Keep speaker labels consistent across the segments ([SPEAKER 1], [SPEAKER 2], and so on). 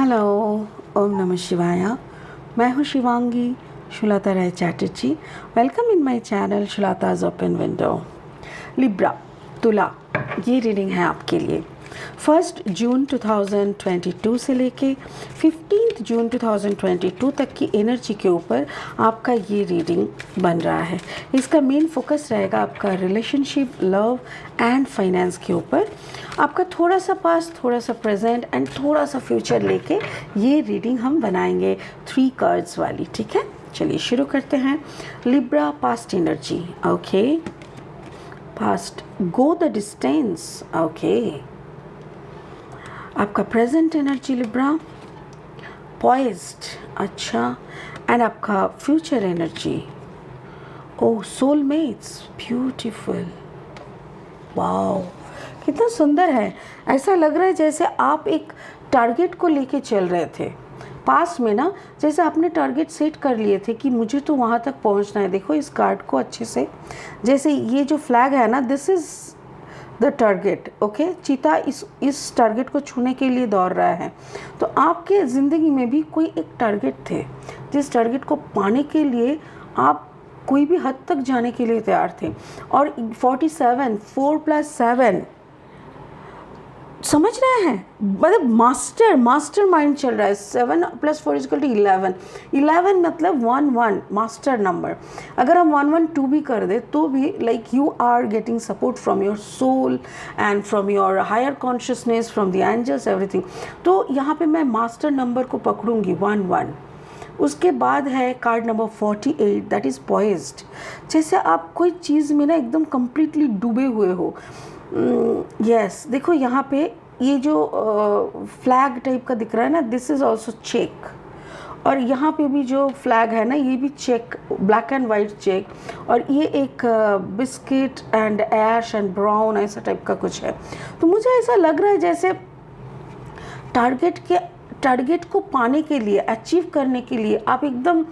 [SPEAKER 1] Hello, ओम नमः शिवाय। मैं हूँ Shivangi Shulata Rai Chatterjee. Welcome in my channel Shulata's open window. Libra तुला, ये रीडिंग है आपके लिए 1 जून 2022 से लेके 15 जून 2022 तक की एनर्जी के ऊपर आपका ये रीडिंग बन रहा है। इसका मेन फोकस रहेगा आपका रिलेशनशिप, लव एंड फाइनेंस के ऊपर। आपका थोड़ा सा पास्ट, थोड़ा सा प्रेजेंट एंड थोड़ा सा फ्यूचर लेके ये रीडिंग हम बनाएंगे 3 कार्ड्स वाली। ठीक है, चलिए शुरू करते हैं। Libra past energy, okay. Past, go the distance, okay. आपका प्रेजेंट एनर्जी लिब्रा, पॉइज्ड, अच्छा। एंड आपका फ्यूचर एनर्जी, ओह सोलमेट्स, ब्यूटीफुल, वाओ, कितना सुंदर है। ऐसा लग रहा है जैसे आप एक टारगेट को लेके चल रहे थे पास में ना, जैसे आपने टारगेट सेट कर लिए थे कि मुझे तो वहाँ तक पहुँचना है। देखो इस कार्ड को अच्छे से, जैसे ये जो फ्लैग है ना, this is the target, okay. चीता इस टारगेट को छूने के लिए दौड़ रहा है। तो आपके ज़िंदगी में भी कोई एक टारगेट थे, जिस टारगेट को पाने के लिए आप कोई भी हद तक जाने के लिए तैयार थे। और 47, 4 + 7, समझ रहे हैं, मतलब मास्टर माइंड चल रहा है। 7 + 4 = 11, 11 मतलब 1 मास्टर नंबर। अगर हम 112 भी कर दे तो भी like you are getting support from your soul and from your higher consciousness, from the angels, everything. तो यहाँ पे मैं मास्टर नंबर को पकड़ूंगी 1. उसके बाद है card number 48, that is poised. जैसे आप कोई चीज़ में ना एकदम कम्प्लीटली डूबे हुए हो। यस, देखो यहाँ पे ये जो फ्लैग टाइप का दिख रहा है ना, दिस इज़ ऑल्सो चेक। और यहाँ पे भी जो फ्लैग है ना, ये भी check, black and white check. और ये एक biscuit and ash and brown ऐसा टाइप का कुछ है। तो मुझे ऐसा लग रहा है जैसे टारगेट को पाने के लिए, अचीव करने के लिए आप एकदम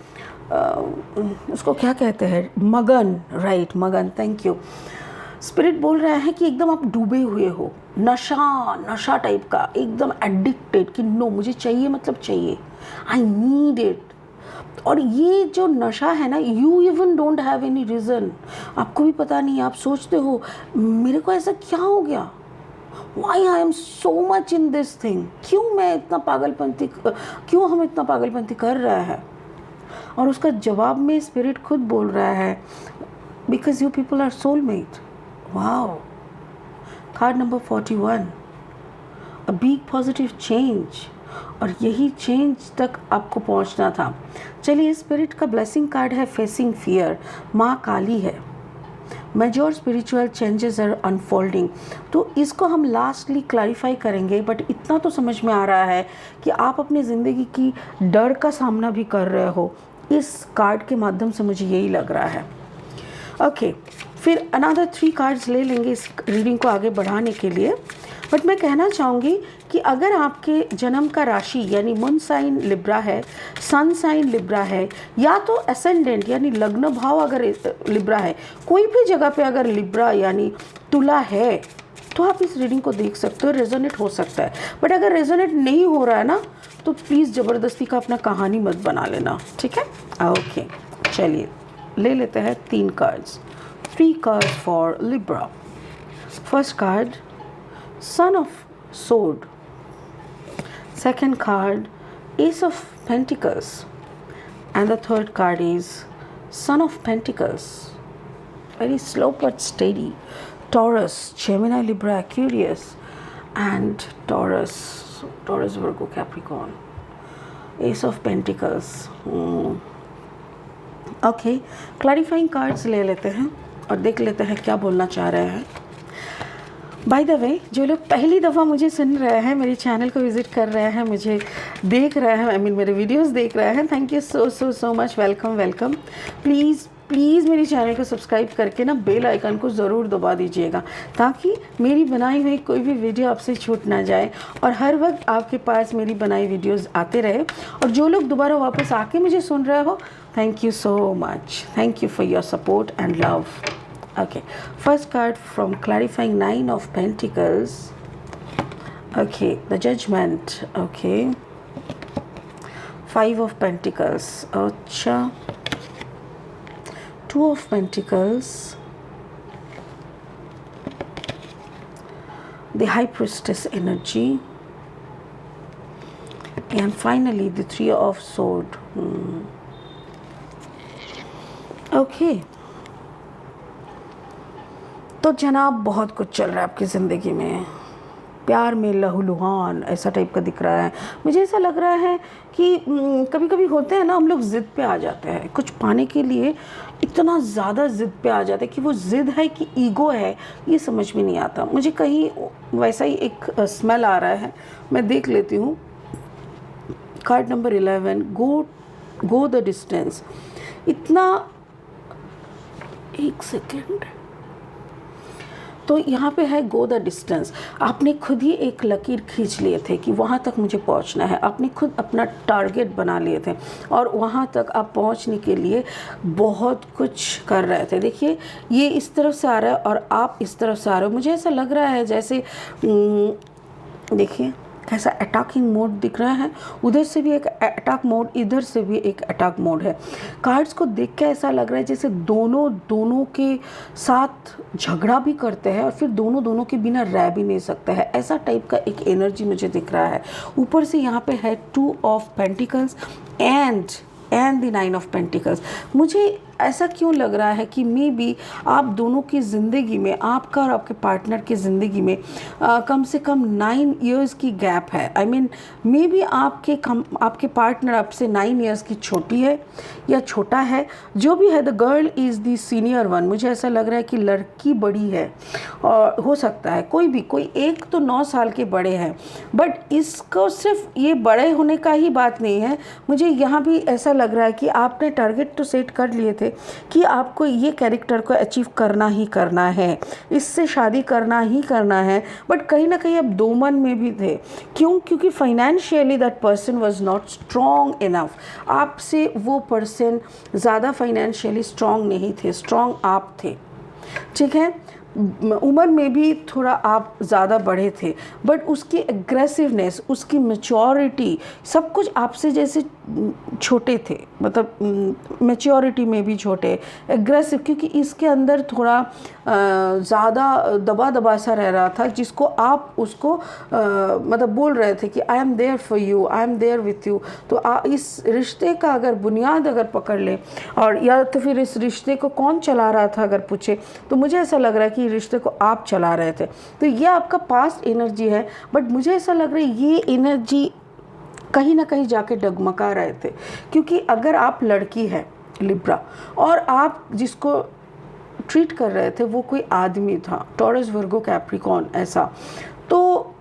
[SPEAKER 1] उसको क्या कहते हैं, मगन, राइट, मगन, थैंक यू। स्पिरिट बोल रहा है कि एकदम आप डूबे हुए हो, नशा टाइप का, एकदम एडिक्टेड कि नो मुझे चाहिए, मतलब चाहिए, आई नीड इट। और ये जो नशा है ना, you even don't have any reason, आपको भी पता नहीं। आप सोचते हो मेरे को ऐसा क्या हो गया, Why I am so much in this thing, क्यों मैं इतना पागलपंती, क्यों हम इतना पागलपंती कर रहा है। और उसका जवाब में स्पिरिट खुद बोल रहा है, because you people are soulmate. Wow. Card number 41, a big positive change, और यही चेंज तक आपको पहुंचना था। चलिए, स्पिरिट का ब्लेसिंग कार्ड है फेसिंग फियर, माँ काली है। Major spiritual changes are unfolding. तो इसको हम लास्टली क्लैरिफाई करेंगे, बट इतना तो समझ में आ रहा है कि आप अपनी ज़िंदगी की डर का सामना भी कर रहे हो। इस कार्ड के माध्यम से मुझे यही लग रहा है। ओके, फिर अनदर 3 कार्ड्स ले लेंगे इस रीडिंग को आगे बढ़ाने के लिए। बट मैं कहना चाहूँगी कि अगर आपके जन्म का राशि यानी मून साइन लिब्रा है, सन साइन लिब्रा है, या तो एसेंडेंट यानी लग्न भाव अगर लिब्रा है, कोई भी जगह पे अगर लिब्रा यानी तुला है, तो आप इस रीडिंग को देख सकते हो, रेजोनेट हो सकता है। बट अगर रेजोनेट नहीं हो रहा है ना, तो प्लीज़ ज़बरदस्ती का अपना कहानी मत बना लेना, ठीक है। ओके, चलिए ले लेते हैं 3 cards, 3 cards for Libra. First card, Son of Sword. Second card, Ace of Pentacles. And the third card is Son of Pentacles. Very slow but steady. Taurus, Gemini, Libra, Aquarius, and Taurus, Virgo, Capricorn. Ace of Pentacles. Okay, clarifying cards ले लेते हैं और देख लेते हैं क्या बोलना चाह रहे हैं। बाय द वे, जो लोग पहली दफ़ा मुझे सुन रहे हैं, मेरे चैनल को विज़िट कर रहे हैं, मुझे देख रहे हैं, मेरे वीडियोस देख रहे हैं, thank you so much, welcome. Please मेरे चैनल को सब्सक्राइब करके ना बेल आइकन को ज़रूर दबा दीजिएगा, ताकि मेरी बनाई हुई कोई भी वीडियो आपसे छूट ना जाए और हर वक्त आपके पास मेरी बनाई वीडियोज़ आते रहे। और जो लोग दोबारा वापस आके मुझे सुन रहे हो, thank you so much, thank you for your support and love. Okay, first card from clarifying 9 of Pentacles. Okay, the Judgment. Okay, 5 of pentacles, अच्छा 2 of pentacles, the high priestess energy, and finally the 3 of sword. Okay. तो जनाब बहुत कुछ चल रहा है आपकी ज़िंदगी में, प्यार में लहूलुहान ऐसा टाइप का दिख रहा है। मुझे ऐसा लग रहा है कि कभी कभी होते हैं ना, हम लोग ज़िद पे आ जाते हैं कुछ पाने के लिए, इतना ज़्यादा ज़िद पे आ जाते हैं कि वो ज़िद है कि ईगो है, ये समझ में नहीं आता। मुझे कहीं वैसा ही एक स्मेल आ रहा है, मैं देख लेती हूँ। Card number 11, go the distance. इतना, एक सेकेंड, तो यहाँ पे है गो द डिस्टेंस। आपने खुद ही एक लकीर खींच लिए थे कि वहाँ तक मुझे पहुँचना है, आपने खुद अपना टारगेट बना लिए थे और वहाँ तक आप पहुँचने के लिए बहुत कुछ कर रहे थे। देखिए ये इस तरफ से आ रहा है और आप इस तरफ से आ रहे हो। मुझे ऐसा लग रहा है जैसे देखिए कैसा अटैकिंग मोड दिख रहा है, उधर से भी एक अटैक मोड, इधर से भी एक अटैक मोड है। कार्ड्स को देख के ऐसा लग रहा है जैसे दोनों के साथ झगड़ा भी करते हैं और फिर दोनों के बिना रह भी नहीं सकते हैं, ऐसा टाइप का एक एनर्जी मुझे दिख रहा है। ऊपर से यहाँ पे है 2 of pentacles and the 9 of pentacles. मुझे ऐसा क्यों लग रहा है कि मे बी आप दोनों की ज़िंदगी में, आपका और आपके पार्टनर की ज़िंदगी में कम से कम 9 इयर्स की गैप है। आई मीन मे बी आपके पार्टनर आपसे 9 इयर्स की छोटी है या छोटा है, जो भी है, the girl is the senior one. मुझे ऐसा लग रहा है कि लड़की बड़ी है और हो सकता है कोई एक तो 9 साल के बड़े हैं, बट इसको सिर्फ ये बड़े होने का ही बात नहीं है। मुझे यहाँ भी ऐसा लग रहा है कि आपने टारगेट तो सेट कर लिए थे कि आपको ये कैरेक्टर को अचीव करना ही करना है, इससे शादी करना ही करना है, बट कहीं ना कहीं आप दो मन में भी थे। क्योंकि financially that person was not strong enough. आपसे वो पर्सन ज़्यादा फाइनेंशियली स्ट्रॉन्ग नहीं थे, स्ट्रॉन्ग आप थे, ठीक है। उम्र में भी थोड़ा आप ज़्यादा बड़े थे, बट उसकी एग्रेसिवनेस, उसकी मैच्योरिटी, सब कुछ आपसे जैसे छोटे थे, मतलब मैच्योरिटी में भी छोटे, एग्रेसिव, क्योंकि इसके अंदर थोड़ा ज़्यादा दबा सा रह रहा था, जिसको आप उसको मतलब बोल रहे थे कि I am there for you, I am there with you. तो इस रिश्ते का अगर बुनियाद अगर पकड़ लें, और या तो फिर इस रिश्ते को कौन चला रहा था अगर पूछे, तो मुझे ऐसा लग रहा है कि रिश्ते को आप चला रहे थे। तो ये आपका पास्ट एनर्जी है, बट मुझे ऐसा लग रहा है ये एनर्जी कहीं ना कहीं जाके डगमगा रहे थे। क्योंकि अगर आप लड़की है लिब्रा और आप जिसको ट्रीट कर रहे थे वो कोई आदमी था, टॉरस, वर्गो, कैप्रिकॉर्न, ऐसा, तो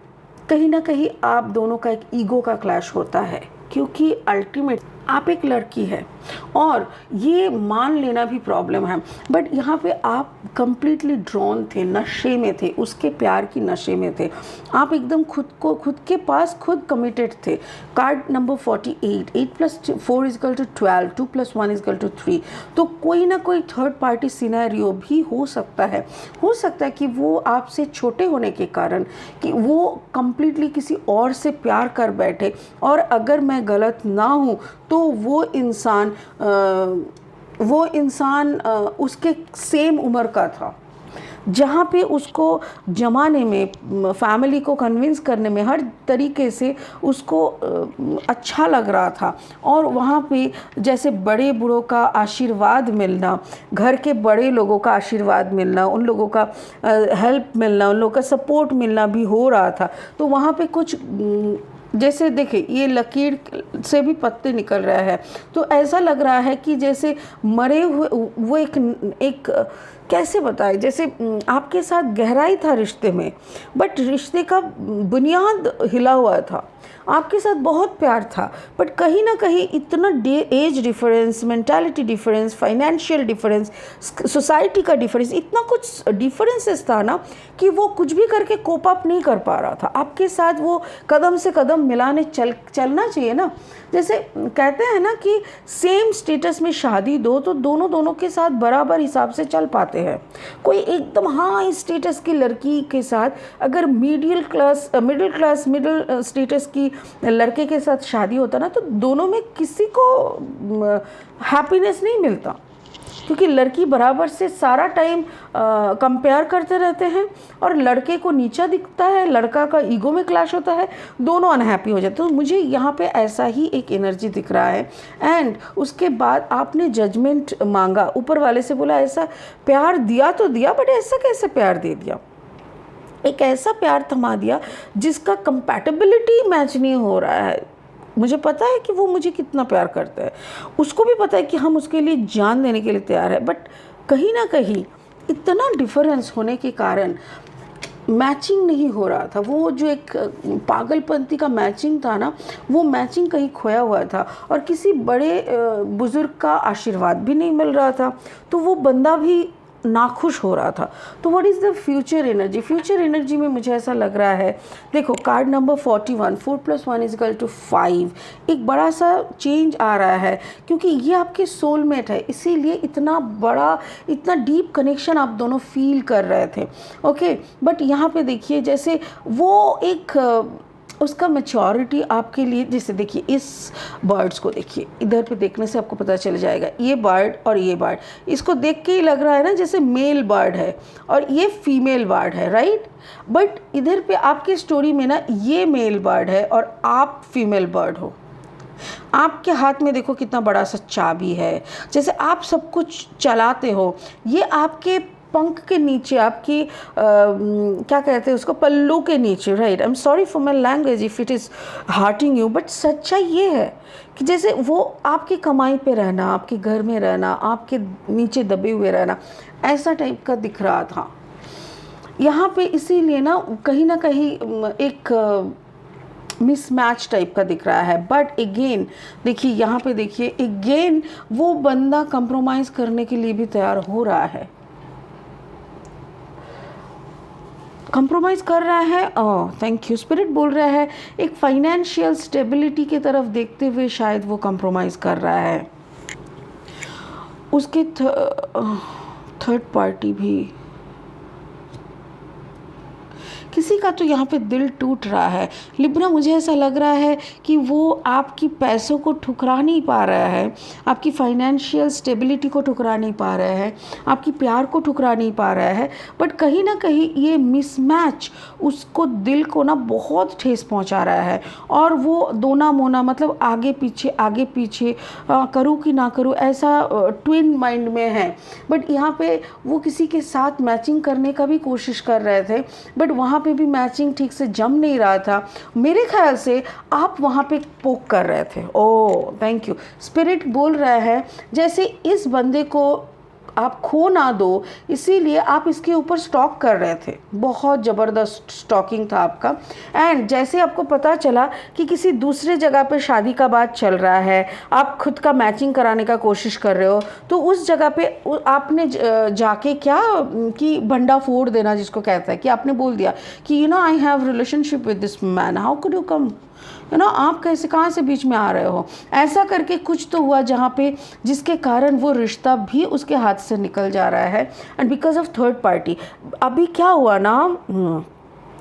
[SPEAKER 1] कहीं ना कहीं आप दोनों का एक ईगो का क्लैश होता है। क्योंकि अल्टीमेट आप एक लड़की है और ये मान लेना भी प्रॉब्लम है, बट यहाँ पे आप कंप्लीटली ड्रॉन थे, नशे में थे, उसके प्यार की नशे में थे। आप एकदम खुद के पास खुद कमिटेड थे। Card number 48, 8 + 4 = 12, 2 + 1 = 3। तो कोई ना कोई थर्ड पार्टी सिनेरियो भी हो सकता है कि वो आपसे छोटे होने के कारण कि वो कंप्लीटली किसी और से प्यार कर बैठे, और अगर मैं गलत ना हूँ तो वो इंसान उसके सेम उम्र का था, जहाँ पे उसको जमाने में, फैमिली को कन्विंस करने में हर तरीके से उसको अच्छा लग रहा था। और वहाँ पे जैसे बड़े बूढ़ों का आशीर्वाद मिलना, घर के बड़े लोगों का आशीर्वाद मिलना, उन लोगों का हेल्प मिलना, उन लोगों का सपोर्ट मिलना भी हो रहा था। तो वहाँ पे कुछ जैसे देखिए ये लकीर से भी पत्ते निकल रहा है, तो ऐसा लग रहा है कि जैसे मरे हुए वो एक कैसे बताए, जैसे आपके साथ गहराई था रिश्ते में, बट रिश्ते का बुनियाद हिला हुआ था। आपके साथ बहुत प्यार था, बट कहीं ना कहीं इतना age difference, mentality difference, financial difference, society का डिफरेंस, इतना कुछ डिफरेंसेस था ना कि वो कुछ भी करके कोप अप नहीं कर पा रहा था। आपके साथ वो कदम से कदम मिलाने चलना चाहिए ना। जैसे कहते हैं ना कि सेम स्टेटस में शादी दो तो दोनों के साथ बराबर हिसाब से चल पाते हैं। कोई एकदम हाई स्टेटस की लड़की के साथ अगर मिडिल क्लास मिडिल स्टेटस की लड़के के साथ शादी होता ना, तो दोनों में किसी को हैप्पीनेस नहीं मिलता, क्योंकि लड़की बराबर से सारा टाइम कंपेयर करते रहते हैं और लड़के को नीचा दिखता है, लड़का का ईगो में क्लैश होता है, दोनों अनहैप्पी हो जाते हैं। तो मुझे यहाँ पे ऐसा ही एक एनर्जी दिख रहा है। एंड उसके बाद आपने जजमेंट मांगा, ऊपर वाले से बोला ऐसा प्यार दिया तो दिया, बट ऐसा कैसे प्यार दे दिया, एक ऐसा प्यार थमा दिया जिसका कंपैटिबिलिटी मैच नहीं हो रहा है। मुझे पता है कि वो मुझे कितना प्यार करता है, उसको भी पता है कि हम उसके लिए जान देने के लिए तैयार है, बट कहीं ना कहीं इतना डिफरेंस होने के कारण मैचिंग नहीं हो रहा था। वो जो एक पागलपंती का मैचिंग था ना, वो मैचिंग कहीं खोया हुआ था और किसी बड़े बुजुर्ग का आशीर्वाद भी नहीं मिल रहा था, तो वो बंदा भी नाखुश हो रहा था। तो what is the future energy? Future energy में मुझे ऐसा लग रहा है, देखो कार्ड नंबर 41, 4 + 1 = 5, एक बड़ा सा चेंज आ रहा है, क्योंकि ये आपके सोलमेट है, इसीलिए इतना बड़ा, इतना डीप कनेक्शन आप दोनों फील कर रहे थे। ओके, बट यहाँ पे देखिए जैसे वो एक उसका मैच्योरिटी आपके लिए, जैसे देखिए इस बर्ड्स को देखिए, इधर पे देखने से आपको पता चल जाएगा, ये बर्ड और ये बर्ड, इसको देख के ही लग रहा है ना जैसे मेल बर्ड है और ये फीमेल बर्ड है, राइट? बट इधर पे आपकी स्टोरी में ना ये मेल बर्ड है और आप फीमेल बर्ड हो। आपके हाथ में देखो कितना बड़ा सा चाबी है, जैसे आप सब कुछ चलाते हो, ये आपके पंख के नीचे, आपकी क्या कहते हैं उसको, पल्लू के नीचे, right? I am sorry for my language if it is hurting you, but सच्चाई ये है कि जैसे वो आपकी कमाई पे रहना, आपके घर में रहना, आपके नीचे दबे हुए रहना, ऐसा टाइप का दिख रहा था यहाँ पे। इसीलिए ना कहीं एक मिसमैच टाइप का दिख रहा है। बट अगेन देखिए यहाँ पे देखिए, अगेन वो बंदा कंप्रोमाइज़ करने के लिए भी तैयार हो रहा है, कंप्रोमाइज़ कर रहा है। थैंक यू, स्पिरिट बोल रहा है एक फाइनेंशियल स्टेबिलिटी की तरफ देखते हुए शायद वो कंप्रोमाइज़ कर रहा है। उसके थर्ड पार्टी भी, किसी का तो यहाँ पे दिल टूट रहा है। लिब्रा, मुझे ऐसा लग रहा है कि वो आपकी पैसों को ठुकरा नहीं पा रहा है, आपकी फाइनेंशियल स्टेबिलिटी को ठुकरा नहीं पा रहा है, आपकी प्यार को ठुकरा नहीं पा रहा है, बट कहीं ना कहीं ये मिसमैच उसको, दिल को ना बहुत ठेस पहुँचा रहा है और वो दोना मोना, मतलब आगे पीछे करूँ कि ना करूँ, ऐसा ट्विन माइंड में है। बट यहाँ पे वो किसी के साथ मैचिंग करने का भी कोशिश कर रहे थे, बट वहाँ पे भी मैचिंग ठीक से जम नहीं रहा था। मेरे ख्याल से आप वहाँ पे पोक कर रहे थे। ओह थैंक यू, स्पिरिट बोल रहा है जैसे इस बंदे को आप खो ना दो, इसीलिए आप इसके ऊपर स्टॉक कर रहे थे, बहुत ज़बरदस्त स्टॉकिंग था आपका। एंड जैसे आपको पता चला कि किसी दूसरे जगह पे शादी का बात चल रहा है, आप खुद का मैचिंग कराने का कोशिश कर रहे हो, तो उस जगह पे आपने जाके क्या कि भंडा फोड़ देना जिसको कहता है, कि आपने बोल दिया कि you know I have relationship with this man, how could you come, you know आप कैसे, कहाँ से बीच में आ रहे हो, ऐसा करके कुछ तो हुआ जहाँ पे, जिसके कारण वो रिश्ता भी उसके हाथ से निकल जा रहा है। And because of third party अभी क्या हुआ ना,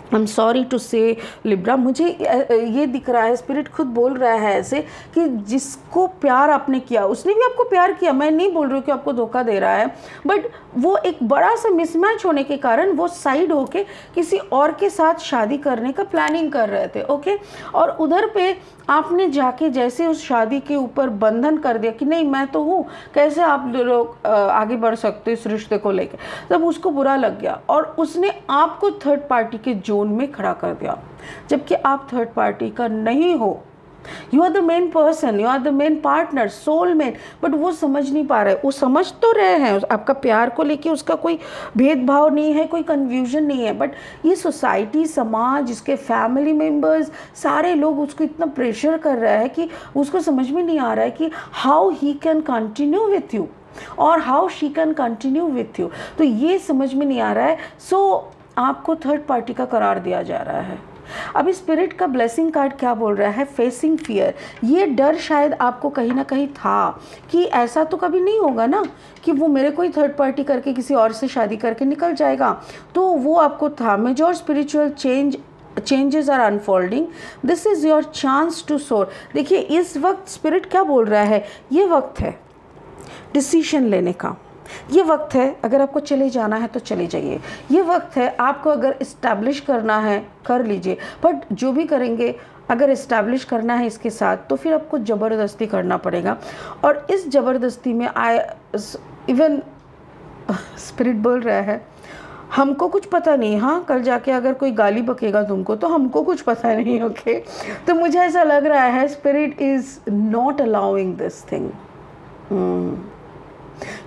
[SPEAKER 1] आई एम सॉरी टू से लिब्रा, मुझे ये दिख रहा है, स्पिरिट खुद बोल रहा है ऐसे कि जिसको प्यार आपने किया उसने भी आपको प्यार किया, मैं नहीं बोल रही हूँ कि आपको धोखा दे रहा है, बट वो एक बड़ा सा मिसमैच होने के कारण वो साइड होके किसी और के साथ शादी करने का प्लानिंग कर रहे थे। ओके, और उधर पे आपने जाके जैसे उस शादी के ऊपर बंधन कर दिया कि नहीं मैं तो हूँ, कैसे आप लोग आगे बढ़ सकते इस रिश्ते को लेकर, तब उसको बुरा लग गया और उसने आपको थर्ड पार्टी के जोन में खड़ा कर दिया, जबकि आप थर्ड पार्टी का नहीं हो। You are the main person, you are the main partner, soulmate, but वो समझ नहीं पा रहे। वो समझ तो रहे हैं, आपका प्यार को लेके उसका कोई भेदभाव नहीं है, कोई कन्फ्यूजन नहीं है, बट ये सोसाइटी, समाज, इसके फैमिली मेम्बर्स, सारे लोग उसको इतना प्रेशर कर रहे हैं कि उसको समझ में नहीं आ रहा है कि how he can continue with you और how she can continue with you, तो ये समझ में नहीं आ रहा है। सो आपको थर्ड पार्टी का करार दिया जा रहा है। अभी स्पिरिट का ब्लेसिंग कार्ड क्या बोल रहा है, फेसिंग फियर, ये डर शायद आपको कहीं ना कहीं था कि ऐसा तो कभी नहीं होगा ना कि वो मेरे को ही थर्ड पार्टी करके किसी और से शादी करके निकल जाएगा, तो वो आपको था। Major spiritual change changes are unfolding, this is your chance to soar. देखिए इस वक्त स्पिरिट क्या बोल रहा है, ये वक्त है डिसीजन लेने का, ये वक्त है अगर आपको चले जाना है तो चले जाइए, ये वक्त है आपको अगर इस्टेब्लिश करना है कर लीजिए, बट जो भी करेंगे अगर इस्टेब्लिश करना है इसके साथ तो फिर आपको ज़बरदस्ती करना पड़ेगा। और इस ज़बरदस्ती में इवन स्पिरिट बोल रहा है हमको कुछ पता नहीं, हाँ कल जाके अगर कोई गाली बकेगा तुमको तो हमको कुछ पता नहीं, ओके। तो मुझे ऐसा लग रहा है spirit is not allowing this thing.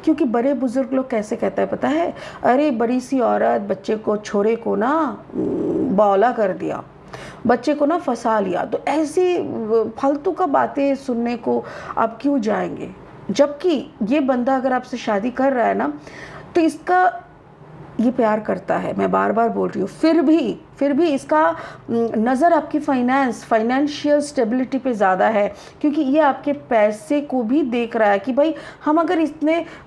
[SPEAKER 1] क्योंकि बड़े बुजुर्ग लोग कैसे कहता है पता है, अरे बड़ी सी औरत बच्चे को छोरे को ना बौला कर दिया, बच्चे को ना फंसा लिया, तो ऐसी फालतू का बातें सुनने को आप क्यों जाएंगे। जबकि ये बंदा अगर आपसे शादी कर रहा है ना तो इसका ये प्यार करता है, मैं बार बार बोल रही हूँ, फिर भी इसका नज़र आपकी फाइनेंशियल स्टेबिलिटी पे ज़्यादा है, क्योंकि ये आपके पैसे को भी देख रहा है कि भाई हम अगर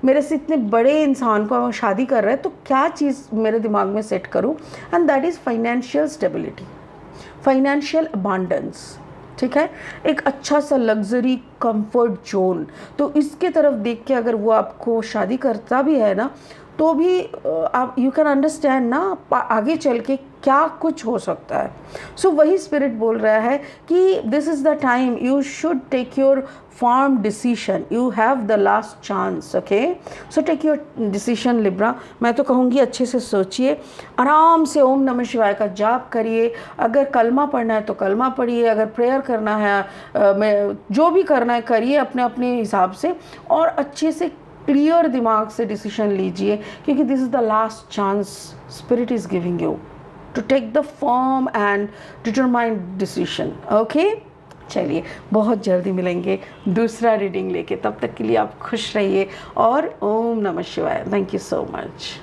[SPEAKER 1] मेरे से इतने बड़े इंसान को शादी कर रहे हैं तो क्या चीज़ मेरे दिमाग में सेट करूँ, and that is financial stability, financial abundance, ठीक है, एक अच्छा सा लग्जरी कंफर्ट जोन। तो इसके तरफ देख के अगर वो आपको शादी करता भी है ना तो भी आप यू कैन अंडरस्टैंड ना आगे चल के क्या कुछ हो सकता है। सो वही स्पिरिट बोल रहा है कि this is the time you should take your firm decision, you have the last chance, okay. So take your decision Libra. मैं तो कहूँगी अच्छे से सोचिए, आराम से ओम नमः शिवाय का जाप करिए, अगर कलमा पढ़ना है तो कलमा पढ़िए, अगर प्रेयर करना है जो भी करना है करिए अपने अपने हिसाब से, और अच्छे से क्लियर दिमाग से डिसीजन लीजिए, क्योंकि this is the last chance spirit is giving you to take the firm and determined decision, okay. चलिए बहुत जल्दी मिलेंगे दूसरा रीडिंग लेके, तब तक के लिए आप खुश रहिए और ओम नमः शिवाय। Thank you so much.